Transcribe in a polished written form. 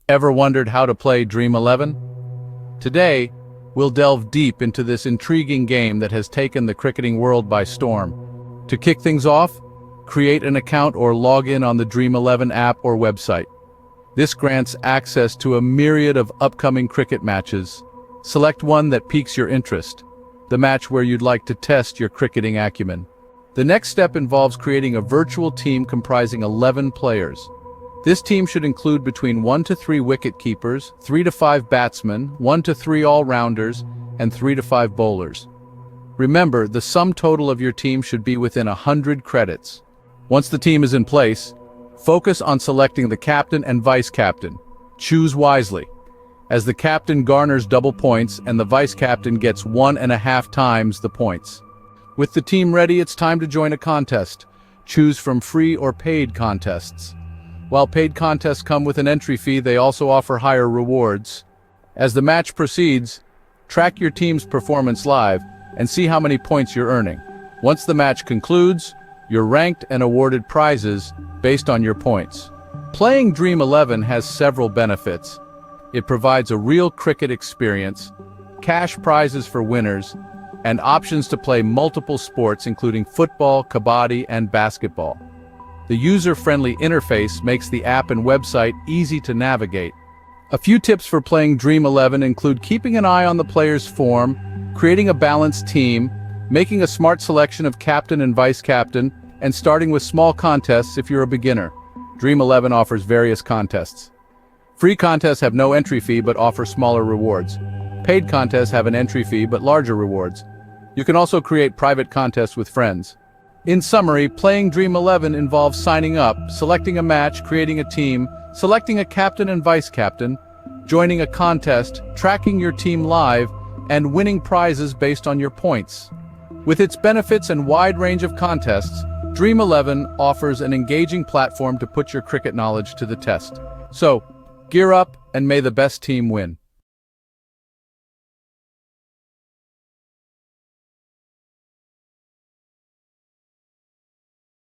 Ever wondered how to play Dream11? Today, we'll delve deep into this intriguing game that has taken the cricketing world by storm. To kick things off, create an account or log in on the Dream11 app or website. This grants access to a myriad of upcoming cricket matches. Select one that piques your interest, the match where you'd like to test your cricketing acumen. The next step involves creating a virtual team comprising 11 players. This team should include between 1 to 3 wicket keepers, 3 to 5 batsmen, 1 to 3 all-rounders, and 3 to 5 bowlers. Remember, the sum total of your team should be within 100 credits. Once the team is in place, focus on selecting the captain and vice-captain. Choose wisely, as the captain garners double points and the vice-captain gets 1.5 times the points. With the team ready, it's time to join a contest. Choose from free or paid contests. While paid contests come with an entry fee, they also offer higher rewards. As the match proceeds, track your team's performance live and see how many points you're earning. Once the match concludes, you're ranked and awarded prizes based on your points. Playing Dream11 has several benefits. It provides a real cricket experience, cash prizes for winners, and options to play multiple sports including football, kabaddi, and basketball. The user-friendly interface makes the app and website easy to navigate. A few tips for playing Dream11 include keeping an eye on the player's form, creating a balanced team, making a smart selection of captain and vice-captain, and starting with small contests if you're a beginner. Dream11 offers various contests. Free contests have no entry fee but offer smaller rewards. Paid contests have an entry fee but larger rewards. You can also create private contests with friends. In summary, playing Dream11 involves signing up, selecting a match, creating a team, selecting a captain and vice-captain, joining a contest, tracking your team live, and winning prizes based on your points. With its benefits and wide range of contests, Dream11 offers an engaging platform to put your cricket knowledge to the test. So, gear up and may the best team win.